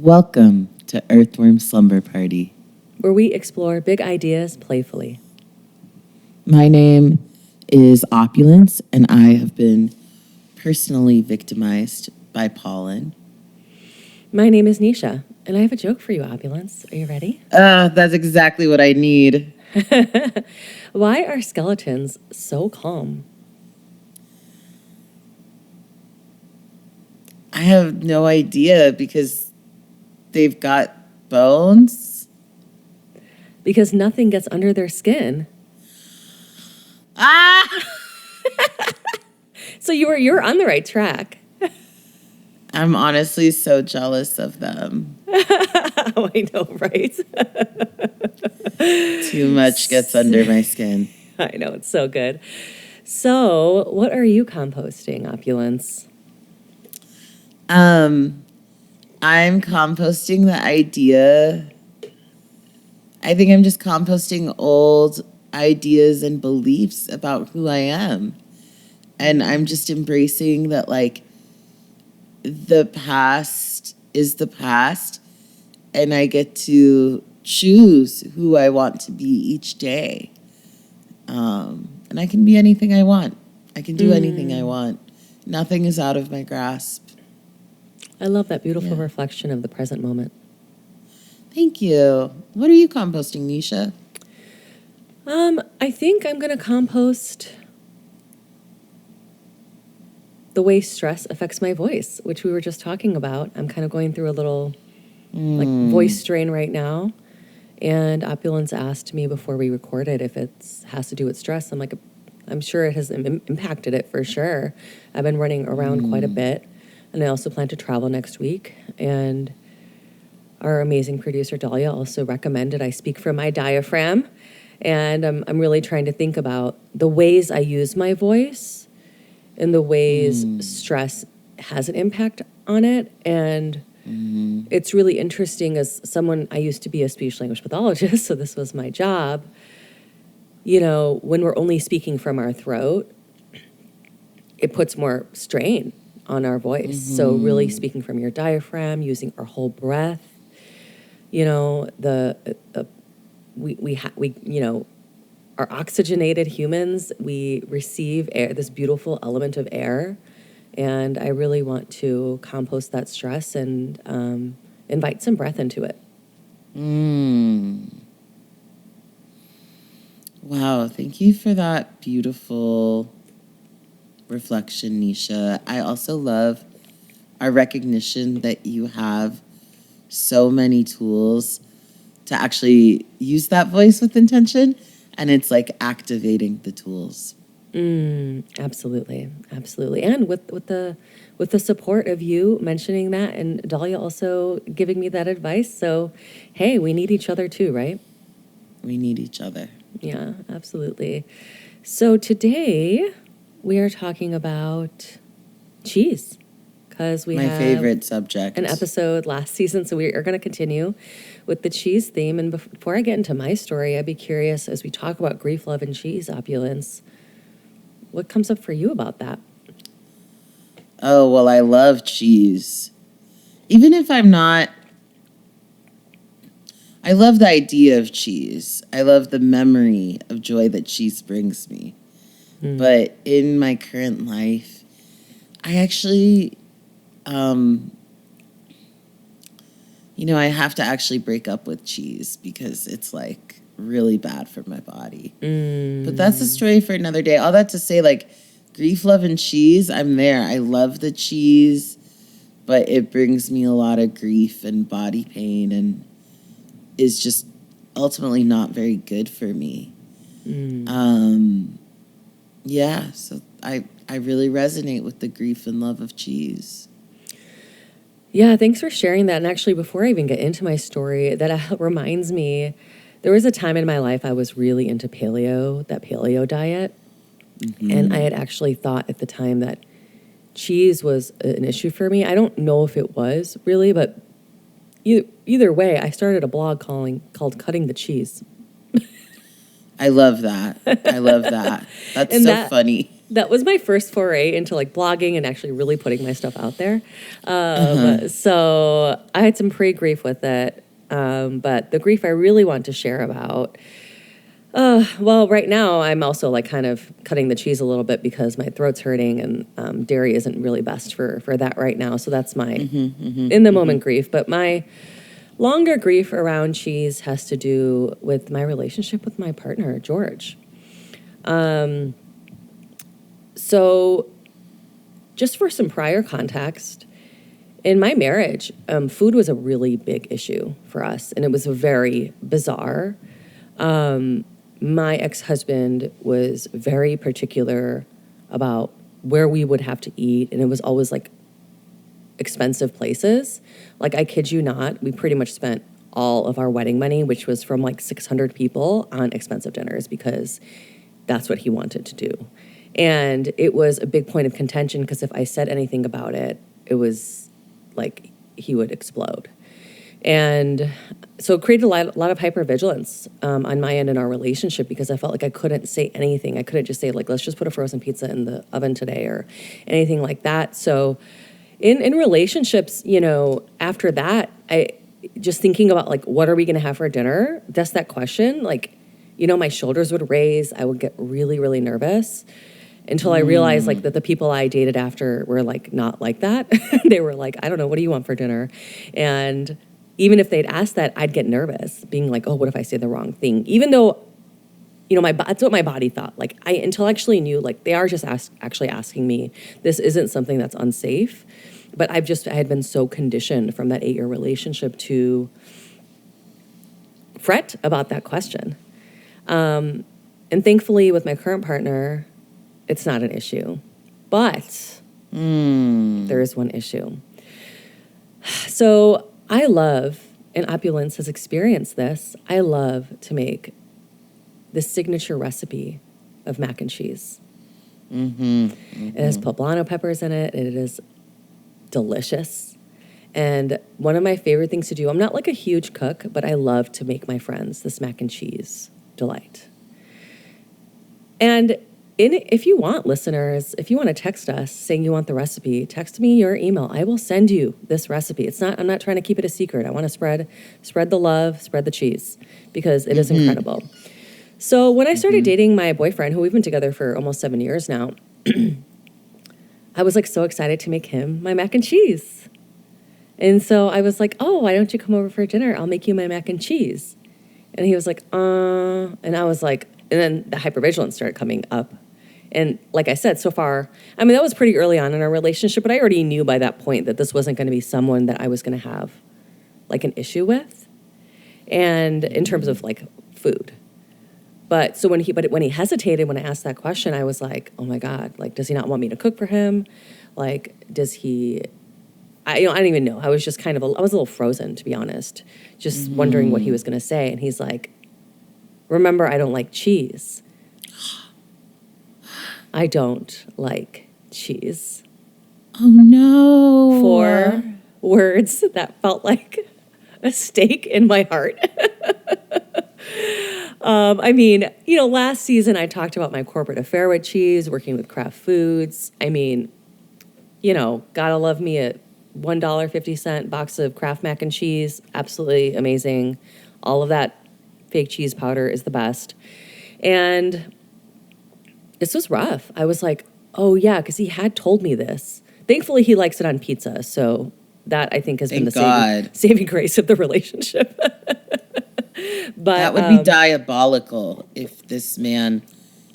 Welcome to Earthworm Slumber Party. Where we explore big ideas playfully. My name is Opulence, and I have been personally victimized by pollen. My name is Nisha, and I have a joke for you, Opulence. Are you ready? That's exactly what I need. Why are skeletons so calm? I have no idea because they've got bones. Because nothing gets under their skin. Ah! So you're on the right track. I'm honestly so jealous of them. Oh, I know, right? Too much gets under my skin. I know, it's so good. So, what are you composting, Opulence? I'm composting the idea. I think I'm just composting old ideas and beliefs about who I am. And I'm just embracing that, like, the past is the past, and I get to choose who I want to be each day. And I can be anything I want. I can do anything I want. Nothing is out of my grasp. I love that beautiful reflection of the present moment. Thank you. What are you composting, Nisha? I think I'm going to compost the way stress affects my voice, which we were just talking about. I'm kind of going through a little voice strain right now. And Opulence asked me before we recorded if it has to do with stress. I'm like, I'm sure it has impacted it for sure. I've been running around quite a bit. And I also plan to travel next week. And our amazing producer, Dalya, also recommended I speak from my diaphragm. And I'm really trying to think about the ways I use my voice and the ways stress has an impact on it. And it's really interesting as someone, I used to be a speech language pathologist, so this was my job. You know, when we're only speaking from our throat, it puts more strain on our voice. So really speaking from your diaphragm, using our whole breath, you know, we you know, are oxygenated humans. We receive air, this beautiful element of air. And I really want to compost that stress and invite some breath into it. Wow, thank you for that beautiful reflection, Nisha. I also love our recognition that you have so many tools to actually use that voice with intention, and it's like activating the tools. Absolutely, absolutely, and with the support of you mentioning that, and Dalya also giving me that advice. So, hey, we need each other too, right? We need each other. Yeah, absolutely. So today we are talking about cheese because we My have favorite subject. an episode last season, so we are going to continue with the cheese theme. And before I get into my story, I'd be curious as we talk about grief, love, and cheese, Opulence. What comes up for you about that? Oh, well, I love cheese. Even if I'm not, I love the idea of cheese. I love the memory of joy that cheese brings me. But in my current life, I actually, I have to actually break up with cheese because it's like really bad for my body. But that's a story for another day. All that to say, like, grief, love, and cheese, I'm there. I love the cheese, but it brings me a lot of grief and body pain and is just ultimately not very good for me. Yeah, so I really resonate with the grief and love of cheese. Yeah, thanks for sharing that. And actually, before I even get into my story, that reminds me, there was a time in my life I was really into that paleo diet. And I had actually thought at the time that cheese was an issue for me. I don't know if it was really, but either way, I started a blog called Cutting the Cheese. I love that. I love that. That's so funny. that was my first foray into like blogging and actually really putting my stuff out there. So I had some pre-grief with it. But the grief I really want to share about, well, right now I'm also like kind of cutting the cheese a little bit because my throat's hurting and dairy isn't really best for that right now. So that's my in the moment grief. But my longer grief around cheese has to do with my relationship with my partner, George. So just for some prior context, in my marriage, food was a really big issue for us, and it was very bizarre. My ex-husband was very particular about where we would have to eat, and it was always like expensive places. Like, I kid you not, we pretty much spent all of our wedding money, which was from like 600 people, on expensive dinners because that's what he wanted to do. And it was a big point of contention because if I said anything about it, it was like he would explode. And so it created a lot of hypervigilance on my end in our relationship because I felt like I couldn't say anything. I couldn't just say, like, let's just put a frozen pizza in the oven today or anything like that. So in relationships, you know, after that, I just thinking about, like, what are we going to have for dinner? Just that question, like, you know, my shoulders would raise. I would get really, really nervous until I realized, like, that the people I dated after were, like, not like that. They were like, I don't know, what do you want for dinner? And even if they'd ask that, I'd get nervous, being like, oh, what if I say the wrong thing? Even though, you know, that's what my body thought. Like, I intellectually knew, like, they are just actually asking me. This isn't something that's unsafe. But I had been so conditioned from that 8-year relationship to fret about that question. And thankfully, with my current partner, it's not an issue. But there is one issue. So I love, and Opulence has experienced this, I love to make the signature recipe of mac and cheese. It has poblano peppers in it. It is delicious. And one of my favorite things to do, I'm not like a huge cook, but I love to make my friends this mac and cheese delight. And if you want, listeners, if you want to text us saying you want the recipe, text me your email. I will send you this recipe. I'm not trying to keep it a secret. I want to spread the love, spread the cheese, because it is incredible. So when I started dating my boyfriend, who we've been together for almost 7 years now, I was like so excited to make him my mac and cheese. And so I was like, oh, why don't you come over for dinner? I'll make you my mac and cheese. And he was like, and I was like, and then the hypervigilance started coming up. And like I said, so far, I mean, that was pretty early on in our relationship, but I already knew by that point that this wasn't going to be someone that I was going to have like an issue with. And in terms of like food. But when he hesitated, when I asked that question, I was like, oh my God, like, does he not want me to cook for him? Like, does he, I don't even know. I was just kind of, I was a little frozen, to be honest, just wondering what he was going to say. And he's like, remember, I don't like cheese. I don't like cheese. Oh, no. 4 words that felt like a stake in my heart. I mean, you know, last season I talked about my corporate affair with cheese, working with Kraft Foods. I mean, you know, gotta love me a $1.50 box of Kraft mac and cheese. Absolutely amazing. All of that fake cheese powder is the best. And this was rough. I was like, oh yeah, because he had told me this. Thankfully, he likes it on pizza. So that, I think, has been the saving grace of the relationship. But that would be diabolical if this man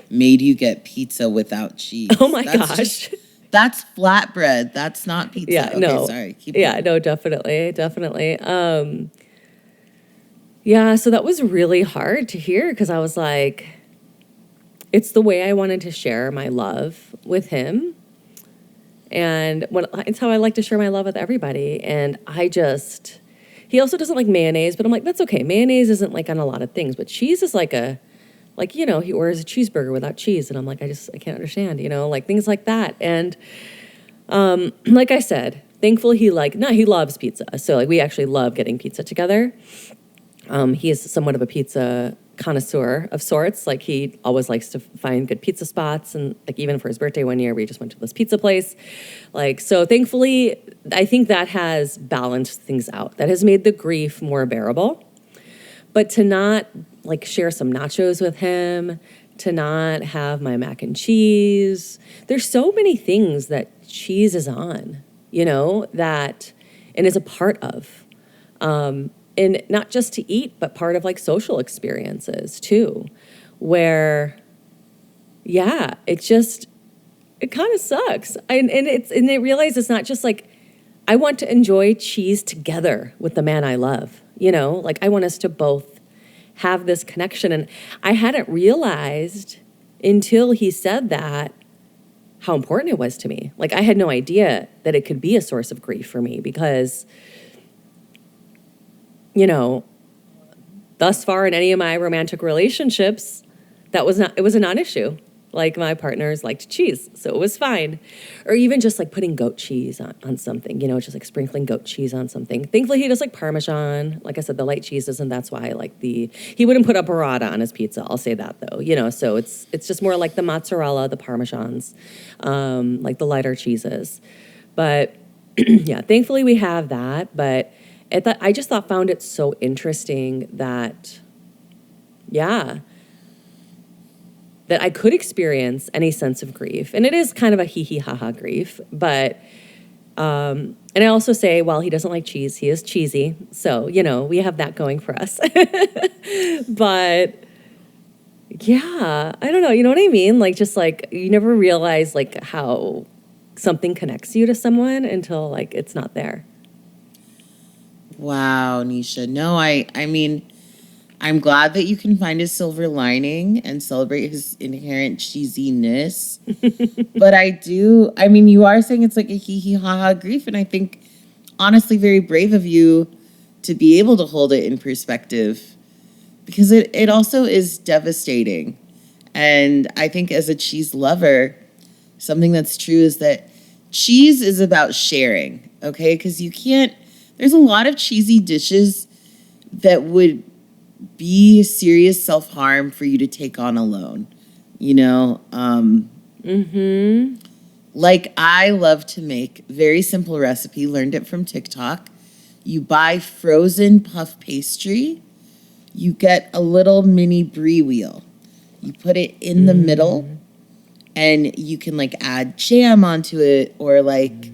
made you get pizza without cheese. Oh my gosh. That's flatbread. That's not pizza. Yeah, okay, no. Sorry. Keep going. No, definitely. Yeah, so that was really hard to hear because I was like, it's the way I wanted to share my love with him. And it's how I like to share my love with everybody. And he also doesn't like mayonnaise, but I'm like, that's okay. Mayonnaise isn't like on a lot of things, but cheese is like you know, he orders a cheeseburger without cheese. And I'm like, I can't understand, you know, like things like that. And like I said, thankfully he loves pizza. So like we actually love getting pizza together. He is somewhat of a pizza connoisseur of sorts. Like he always likes to find good pizza spots, and like even for his birthday one year, we just went to this pizza place. Like, so thankfully, I think that has balanced things out. That has made the grief more bearable. But to not like share some nachos with him, to not have my mac and cheese. There's so many things that cheese is on, that and is a part of. And not just to eat, but part of like social experiences too, where, yeah, it kind of sucks. And I realize it's not just like, I want to enjoy cheese together with the man I love, like I want us to both have this connection. And I hadn't realized until he said that how important it was to me. Like I had no idea that it could be a source of grief for me because, thus far in any of my romantic relationships, it was a non-issue. Like my partners liked cheese, so it was fine. Or even just like putting goat cheese on something, just like sprinkling goat cheese on something. Thankfully, he does like Parmesan. Like I said, the light cheeses, and that's why I like he wouldn't put a burrata on his pizza. I'll say that though, so it's just more like the mozzarella, the Parmesans, like the lighter cheeses. But yeah, thankfully we have that. But I just found it so interesting that, yeah, that I could experience any sense of grief. And it is kind of a hee-hee-ha-ha grief. But, and I also say, while he doesn't like cheese, he is cheesy. So, we have that going for us. But, yeah, I don't know. You know what I mean? Like, just like, you never realize, like, how something connects you to someone until, like, it's not there. Wow, Nisha. No, I mean, I'm glad that you can find a silver lining and celebrate his inherent cheesiness. But you are saying it's like a hee-hee-ha-ha grief, and I think, honestly, very brave of you to be able to hold it in perspective, because it also is devastating. And I think as a cheese lover, something that's true is that cheese is about sharing, okay? Because there's a lot of cheesy dishes that would be serious self-harm for you to take on alone, Like I love to make very simple recipe, learned it from TikTok. You buy frozen puff pastry, you get a little mini brie wheel, you put it in the middle, and you can like add jam onto it or like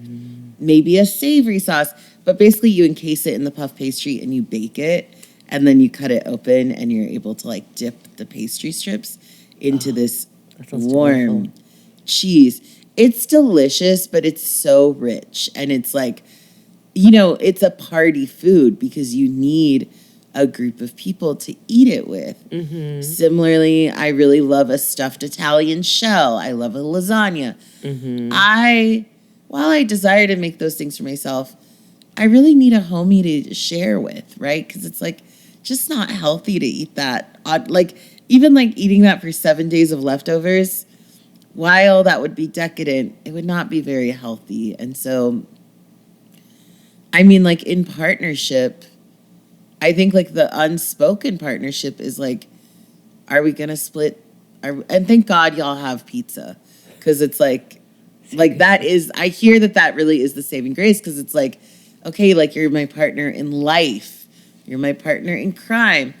maybe a savory sauce, but basically you encase it in the puff pastry and you bake it. And then you cut it open and you're able to like dip the pastry strips into this warm cheese. It's delicious, but it's so rich. And it's like, it's a party food because you need a group of people to eat it with. Mm-hmm. Similarly, I really love a stuffed Italian shell. I love a lasagna. Mm-hmm. While I desire to make those things for myself, I really need a homie to share with, right? Because it's like, just not healthy to eat that. Like, even like eating that for 7 days of leftovers, while that would be decadent, it would not be very healthy. And so, I mean, like in partnership, I think like the unspoken partnership is like, are we going to split? And thank God y'all have pizza. Because it's like that is, I hear that really is the saving grace. Because it's like, okay, like you're my partner in life. You're my partner in crime.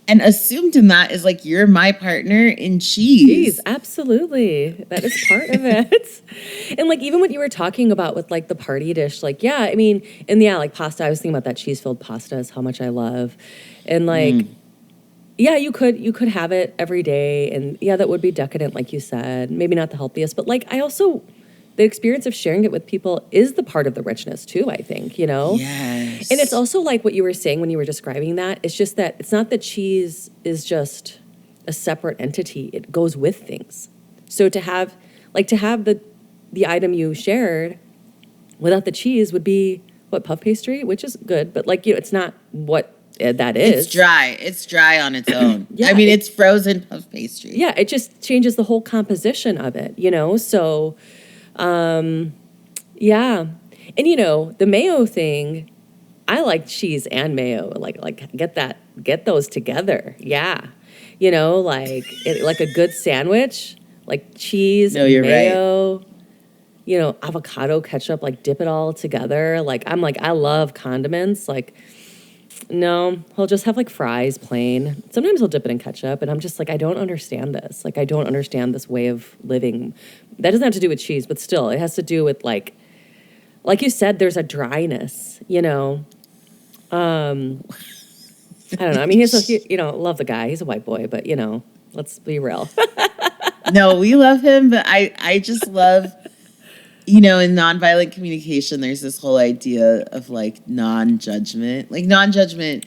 And assumed in that is like, you're my partner in cheese. Absolutely. That is part of it. And like, even what you were talking about with like the party dish, like, yeah, I mean, and yeah, like pasta, I was thinking about that cheese-filled pasta is how much I love. And like, yeah, you could have it every day. And yeah, that would be decadent, like you said, maybe not the healthiest, but like, the experience of sharing it with people is the part of the richness too, I think, Yes. And it's also like what you were saying when you were describing that. It's just that it's not that cheese is just a separate entity. It goes with things. So to have the item you shared without the cheese would be puff pastry, which is good, but like, it's not what that is. It's dry. It's dry on its own. Yeah, I mean, it's frozen puff pastry. Yeah, it just changes the whole composition of it, So, yeah. And the mayo thing, I like cheese and mayo. Like get those together. Yeah. Like a good sandwich, like cheese No, and you're right. mayo, avocado ketchup, like dip it all together. Like, I love condiments. Like, no, he'll just have like fries plain. Sometimes he'll dip it in ketchup, and I'm just like, I don't understand this. Like, I don't understand this way of living. That doesn't have to do with cheese, but still, it has to do with like you said, there's a dryness, I don't know. I mean, love the guy. He's a white boy, but let's be real. No, we love him, but I just love, in nonviolent communication, there's this whole idea of like non-judgment. Like non-judgment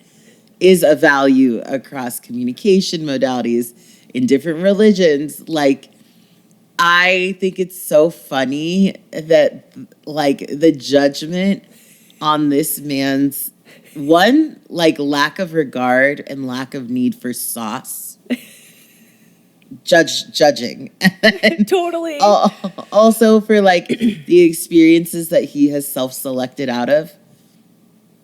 is a value across communication modalities in different religions. Like, I think it's so funny that like the judgment on this man's one, like lack of regard and lack of need for sauce. Judging. And Totally. also for like the experiences that he has self-selected out of.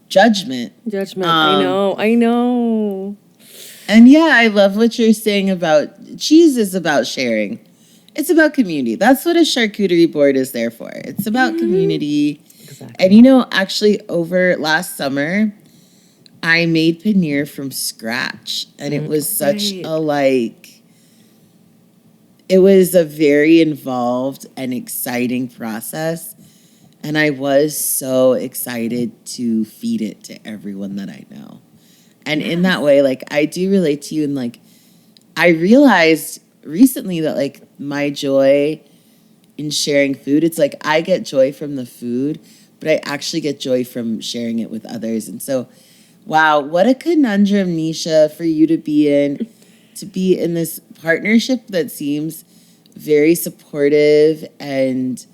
Judgment. I know. And yeah, I love what you're saying about cheese is about sharing. It's about community. That's what a charcuterie board is there for. It's about community. Exactly. And actually over last summer, I made paneer from scratch. And it was such it was a very involved and exciting process. And I was so excited to feed it to everyone that I know. And in that way, like, I do relate to you. And like, I realized recently that like my joy in sharing food, it's like I get joy from the food, but I actually get joy from sharing it with others. And so, wow, what a conundrum, Nisha, for you to be in this partnership that seems very supportive and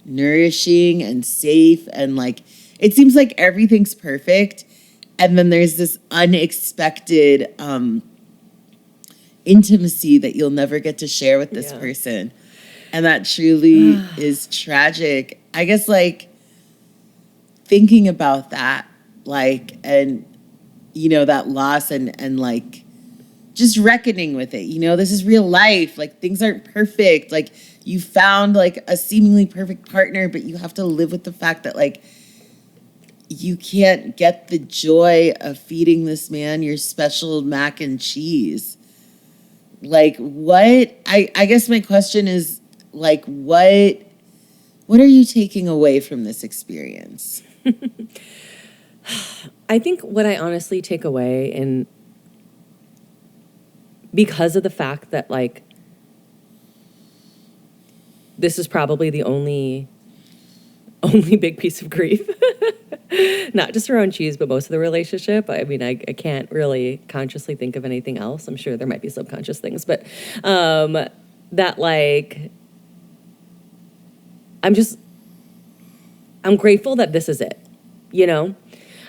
nourishing and safe, and like it seems like everything's perfect, and then there's this unexpected intimacy that you'll never get to share with this person, and that truly is tragic. I guess like thinking about that, like, and that loss, and like just reckoning with it. This is real life. Like, things aren't perfect. Like, you found like a seemingly perfect partner, but you have to live with the fact that like you can't get the joy of feeding this man your special mac and cheese. Like, what? I guess my question is like, what are you taking away from this experience? I think what I honestly take away, and because of the fact that like this is probably the only big piece of grief, not just around cheese, but most of the relationship. I mean, I can't really consciously think of anything else. I'm sure there might be subconscious things, but that like I'm grateful that this is it.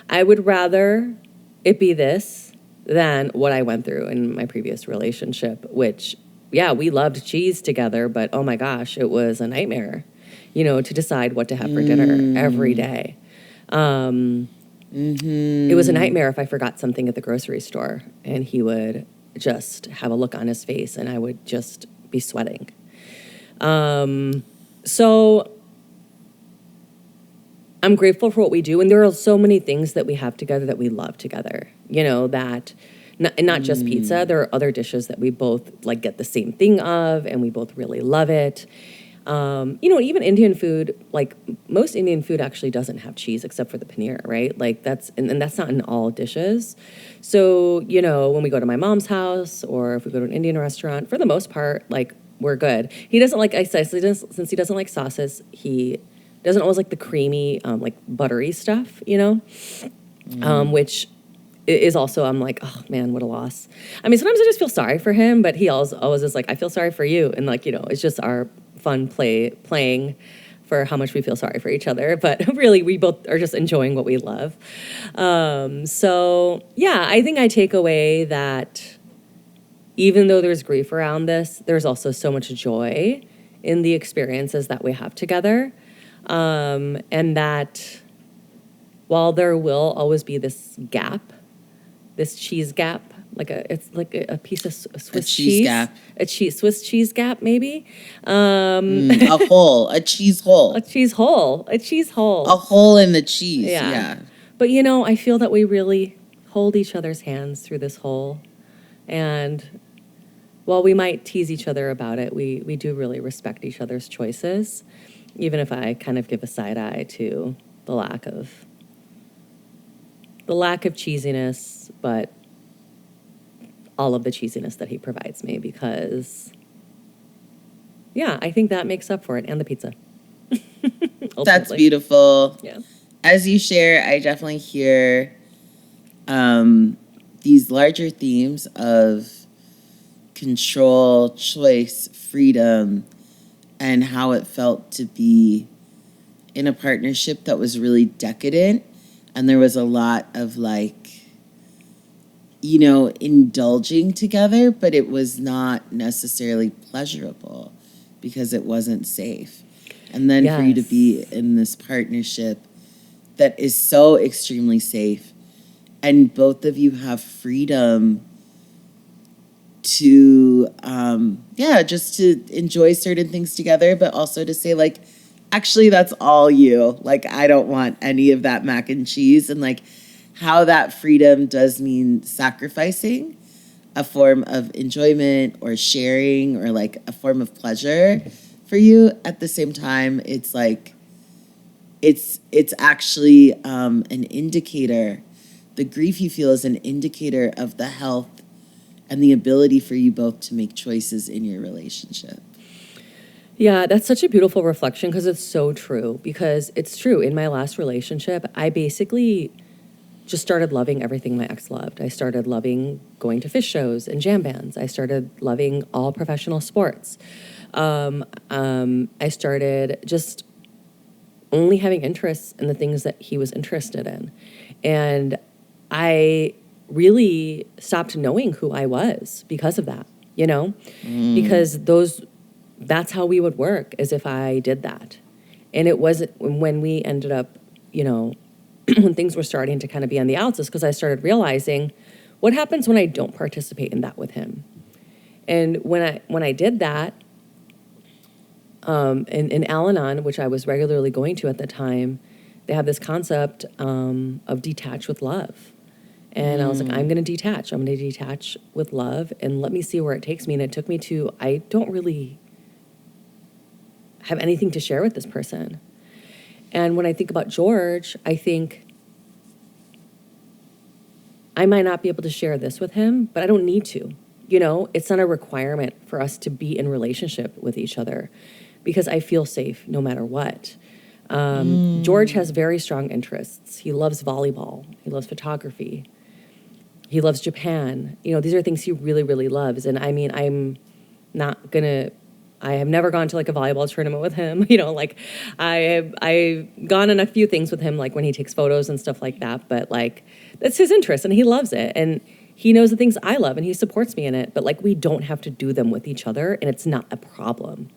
I would rather it be this than what I went through in my previous relationship, which, yeah, we loved cheese together, but oh my gosh, it was a nightmare, to decide what to have for dinner every day. It was a nightmare if I forgot something at the grocery store, and he would just have a look on his face and I would just be sweating. So I'm grateful for what we do. And there are so many things that we have together that we love together, that not just pizza. There are other dishes that we both like get the same thing of, and we both really love it. Even Indian food, like most Indian food actually doesn't have cheese except for the paneer, right? Like that's not in all dishes. So, when we go to my mom's house or if we go to an Indian restaurant, for the most part, like we're good. He doesn't like, since he doesn't like sauces, he doesn't always like the creamy, like buttery stuff, which is also, I'm like, oh man, what a loss. I mean, sometimes I just feel sorry for him, but he always is like, I feel sorry for you. And like, it's just our fun playing for how much we feel sorry for each other. But really, we both are just enjoying what we love. So yeah, I think I take away that even though there's grief around this, there's also so much joy in the experiences that we have together. And that while there will always be this gap, this cheese gap It's like a piece of Swiss cheese cheese. gap. Swiss cheese gap, maybe. A hole, a cheese hole. A cheese hole. A cheese hole. A hole in the cheese, Yeah. yeah. But, you know, I feel that we really hold each other's hands through this hole. And while we might tease each other about it, we do really respect each other's choices, even if I kind of give a side eye to the lack of cheesiness, but all of the cheesiness that he provides me, because, yeah, I think that makes up for it, and the pizza. That's Ultimately. beautiful. Yeah. As you share, I definitely hear these larger themes of control, choice, freedom, and how it felt to be in a partnership that was really decadent. And there was a lot of indulging together, but it was not necessarily pleasurable because it wasn't safe. And then for you to be in this partnership that is so extremely safe, and both of you have freedom to, just to enjoy certain things together, but also to say, actually, that's all you. I don't want any of that mac and cheese. And, how that freedom does mean sacrificing a form of enjoyment or sharing or, a form of pleasure for you. At the same time, it's it's actually an indicator. The grief you feel is an indicator of the health and the ability for you both to make choices in your relationship. Yeah, that's such a beautiful reflection, because it's so true. Because it's true. In my last relationship, I basically just started loving everything my ex loved. I started loving going to fish shows and jam bands. I started loving all professional sports. I started just only having interests in the things that he was interested in. And I really stopped knowing who I was because of that, you know? Because that's how we would work, as if I did that. And it wasn't when we ended up, when things were starting to kind of be on the outs, is because I started realizing what happens when I don't participate in that with him. And when I did that, in Al-Anon, which I was regularly going to at the time, they have this concept of detach with love. And I was like, I'm going to detach. I'm going to detach with love, and let me see where it takes me. And it took me to, I don't really have anything to share with this person. And when I think about George, I think I might not be able to share this with him, but I don't need to. It's not a requirement for us to be in relationship with each other, because I feel safe no matter what. George has very strong interests. He loves volleyball. He loves photography. He loves Japan. These are things he really, really loves. And I mean, I have never gone to a volleyball tournament with him. I've gone on a few things with him, when he takes photos and stuff like that. But that's his interest, and he loves it. And he knows the things I love, and he supports me in it. But we don't have to do them with each other, and it's not a problem.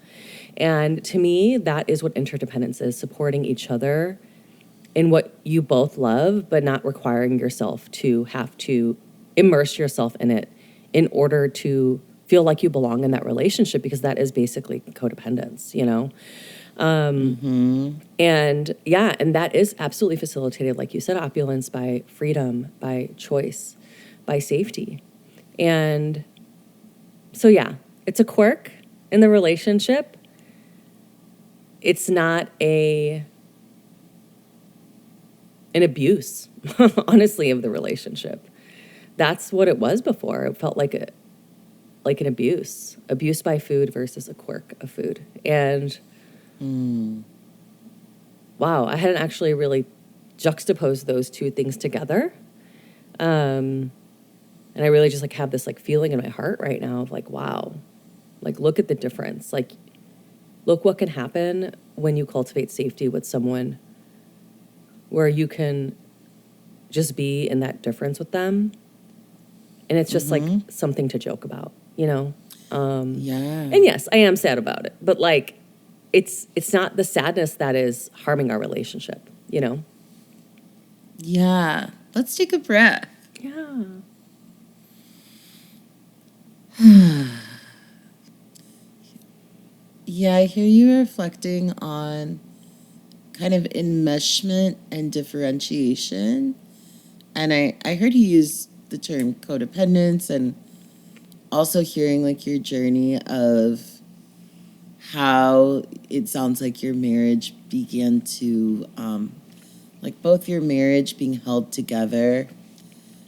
And to me, that is what interdependence is: supporting each other in what you both love, but not requiring yourself to have to immerse yourself in it in order to feel like you belong in that relationship, because that is basically codependence, And that is absolutely facilitated, like you said, Opulence, by freedom, by choice, by safety. And so, yeah, it's a quirk in the relationship. It's not an abuse, honestly, of the relationship. That's what it was before. It felt like an abuse by food versus a quirk of food. And wow, I hadn't actually really juxtaposed those two things together. And I really just have this feeling in my heart right now of wow, look at the difference. Look what can happen when you cultivate safety with someone, where you can just be in that difference with them. And it's just something to joke about, Yeah. And yes, I am sad about it, but it's not the sadness that is harming our relationship, Yeah. Let's take a breath. Yeah. Yeah, I hear you reflecting on kind of enmeshment and differentiation. And I heard you use the term codependence, and also hearing like your journey of how it sounds like your marriage began to, like both your marriage being held together.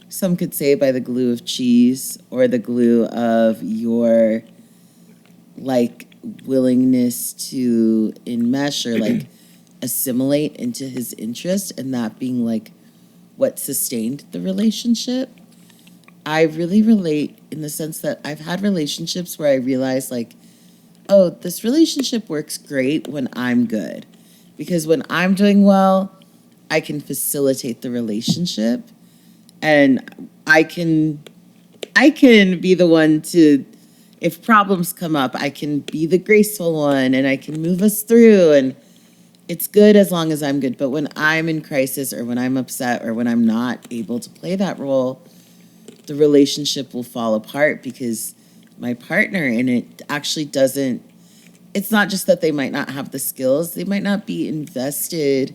Some could say by the glue of cheese or the glue of your like willingness to enmesh or like assimilate into his interest, and that being like what sustained the relationship. I really relate in the sense that I've had relationships where I realize like, oh, this relationship works great when I'm good. Because when I'm doing well, I can facilitate the relationship, and I can be the one to, if problems come up, I can be the graceful one and I can move us through, and it's good as long as I'm good. But when I'm in crisis or when I'm upset or when I'm not able to play that role, the relationship will fall apart because my partner in it actually doesn't, it's not just that they might not have the skills, they might not be invested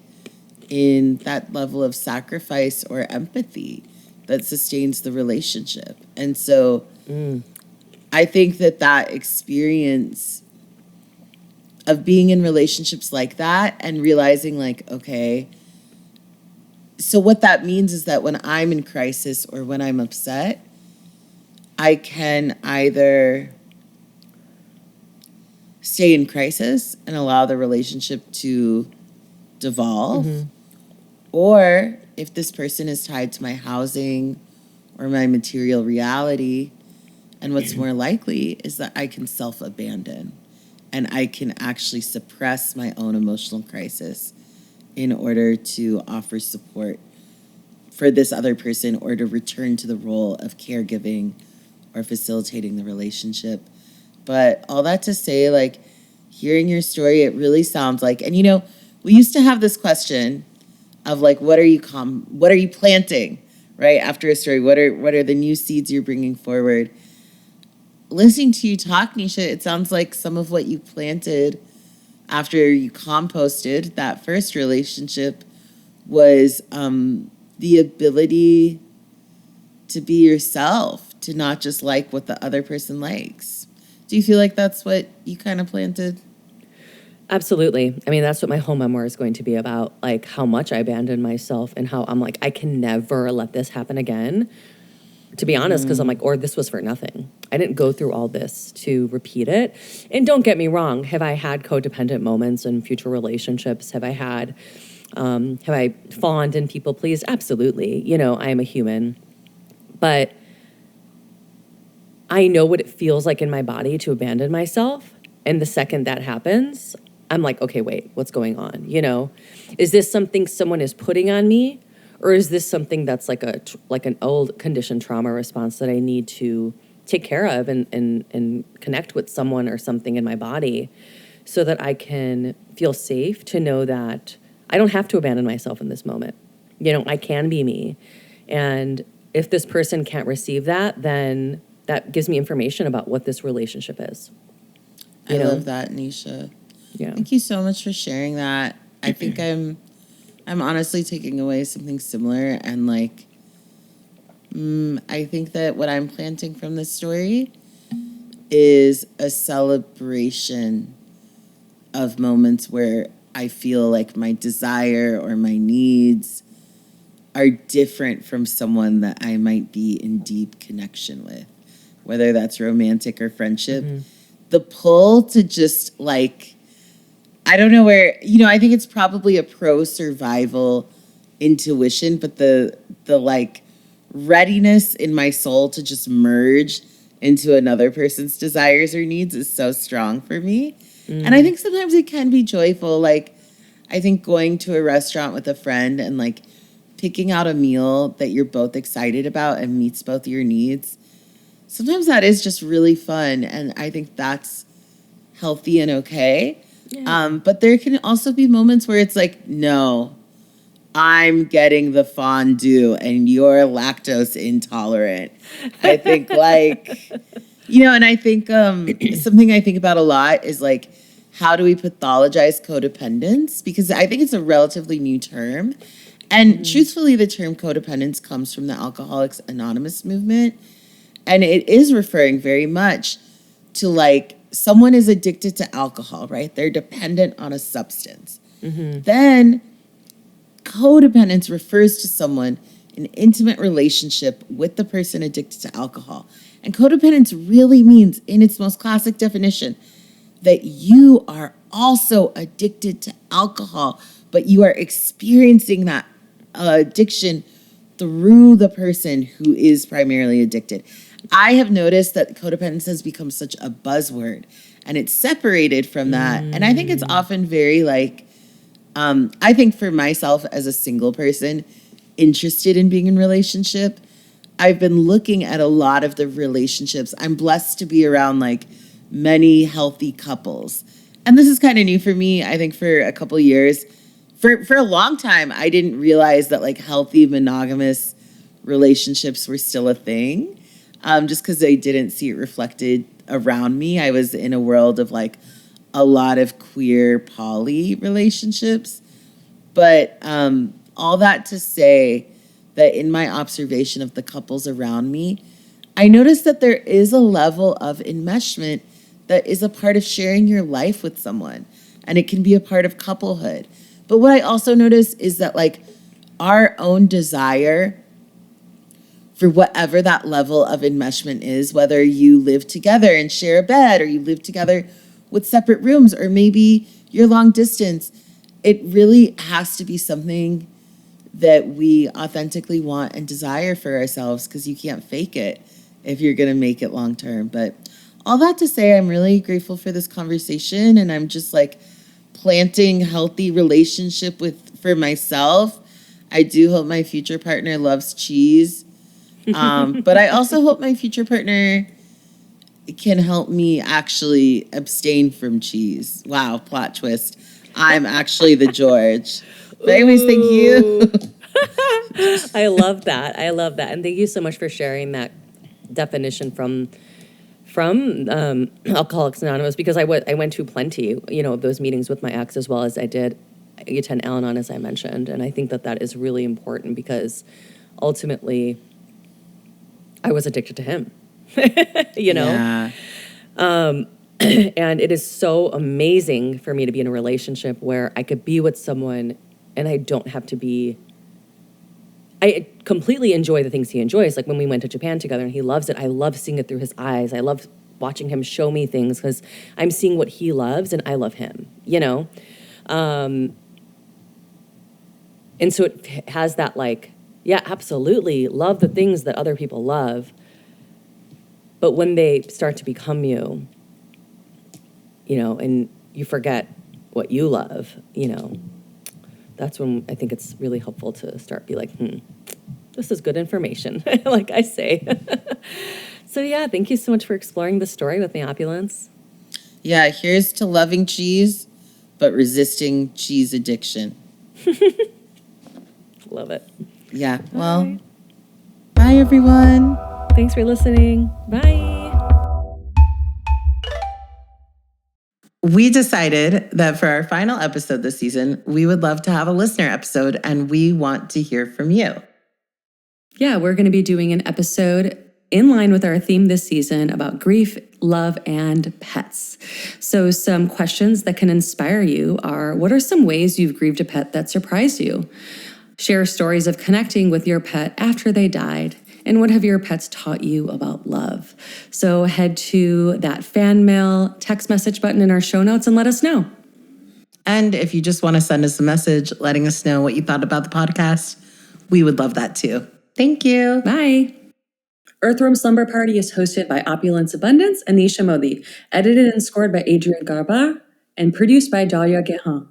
in that level of sacrifice or empathy that sustains the relationship. And so I think that that experience of being in relationships like that and realizing like, okay, so what that means is that when I'm in crisis or when I'm upset, I can either stay in crisis and allow the relationship to devolve, or if this person is tied to my housing or my material reality, and what's more likely is that I can self-abandon and I can actually suppress my own emotional crisis in order to offer support for this other person or to return to the role of caregiving or facilitating the relationship. But all that to say, like, hearing your story, it really sounds like, and you know, we used to have this question of like, what are you planting, right? After a story, what are the new seeds you're bringing forward? Listening to you talk, Nisha, it sounds like some of what you planted after you composted that first relationship was the ability to be yourself, to not just like what the other person likes. Do you feel like that's what you kind of planted? Absolutely. I mean, that's what my whole memoir is going to be about, like how much I abandoned myself and how I'm like, I can never let this happen again, to be honest, because I'm like, or this was for nothing. I didn't go through all this to repeat it. And don't get me wrong, have I had codependent moments in future relationships? Have I fawned and people pleased? Absolutely. You know, I am a human. But I know what it feels like in my body to abandon myself. And the second that happens, I'm like, okay, wait, what's going on? You know, is this something someone is putting on me? Or is this something that's like an old conditioned trauma response that I need to take care of and connect with someone or something in my body so that I can feel safe to know that I don't have to abandon myself in this moment. You know, I can be me. And if this person can't receive that, then that gives me information about what this relationship is. I love that, Nisha. Yeah. Thank you so much for sharing that. I think I'm honestly taking away something similar, and like, I think that what I'm planting from this story is a celebration of moments where I feel like my desire or my needs are different from someone that I might be in deep connection with, whether that's romantic or friendship. The pull to just like, I don't know where, you know, I think it's probably a pro survival intuition, but the like readiness in my soul to just merge into another person's desires or needs is so strong for me. And I think sometimes it can be joyful. Like, I think going to a restaurant with a friend and like picking out a meal that you're both excited about and meets both your needs, sometimes that is just really fun. And I think that's healthy and okay. Yeah. But there can also be moments where it's like, no, I'm getting the fondue and you're lactose intolerant. I think like And I think something I think about a lot is like, how do we pathologize codependence? Because I think it's a relatively new term. And truthfully, the term codependence comes from the Alcoholics Anonymous movement. And it is referring very much to like someone is addicted to alcohol, right? They're dependent on a substance. Then codependence refers to someone in intimate relationship with the person addicted to alcohol. And codependence really means, in its most classic definition, that you are also addicted to alcohol, but you are experiencing that addiction through the person who is primarily addicted. I have noticed that codependence has become such a buzzword and it's separated from that. And I think it's often very like, I think for myself as a single person interested in being in relationship, I've been looking at a lot of the relationships. I'm blessed to be around like many healthy couples. And this is kind of new for me. I think for a couple of years, for a long time, I didn't realize that like healthy monogamous relationships were still a thing. Just because I didn't see it reflected around me. I was in a world of like a lot of queer poly relationships. But all that to say that in my observation of the couples around me, I noticed that there is a level of enmeshment that is a part of sharing your life with someone. And it can be a part of couplehood. But what I also notice is that like our own desire for whatever that level of enmeshment is, whether you live together and share a bed or you live together with separate rooms or maybe you're long distance, it really has to be something that we authentically want and desire for ourselves because you can't fake it if you're going to make it long term. But all that to say, I'm really grateful for this conversation and I'm just like planting healthy relationship for myself. I do hope my future partner loves cheese. But I also hope my future partner can help me actually abstain from cheese. Wow, plot twist. I'm actually the George. But anyways, thank you. I love that. I love that. And thank you so much for sharing that definition from Alcoholics Anonymous, because I went to plenty, of those meetings with my ex, as well as I did attend Al-Anon, as I mentioned. And I think that is really important because ultimately I was addicted to him, Yeah. And it is so amazing for me to be in a relationship where I could be with someone and I don't have to be. I completely enjoy the things he enjoys. Like when we went to Japan together and he loves it, I love seeing it through his eyes. I love watching him show me things because I'm seeing what he loves and I love him, And so it has that like, yeah, absolutely, love the things that other people love. But when they start to become you, and you forget what you love, that's when I think it's really helpful to start be like, this is good information, like I say. So yeah, thank you so much for exploring the story with me, Opulence. Yeah, here's to loving cheese, but resisting cheese addiction. Love it. Yeah, well, right. Bye everyone. Thanks for listening. Bye. We decided that for our final episode this season, we would love to have a listener episode and we want to hear from you. Yeah, we're going to be doing an episode in line with our theme this season about grief, love, and pets. So some questions that can inspire you are, what are some ways you've grieved a pet that surprised you? Share stories of connecting with your pet after they died. And what have your pets taught you about love? So head to that fan mail text message button in our show notes and let us know. And if you just want to send us a message letting us know what you thought about the podcast, we would love that too. Thank you. Bye. Earthworm Slumber Party is hosted by Opulence Abundance and Nisha, edited and scored by Adrien Garbar, and produced by Dalya Guerin.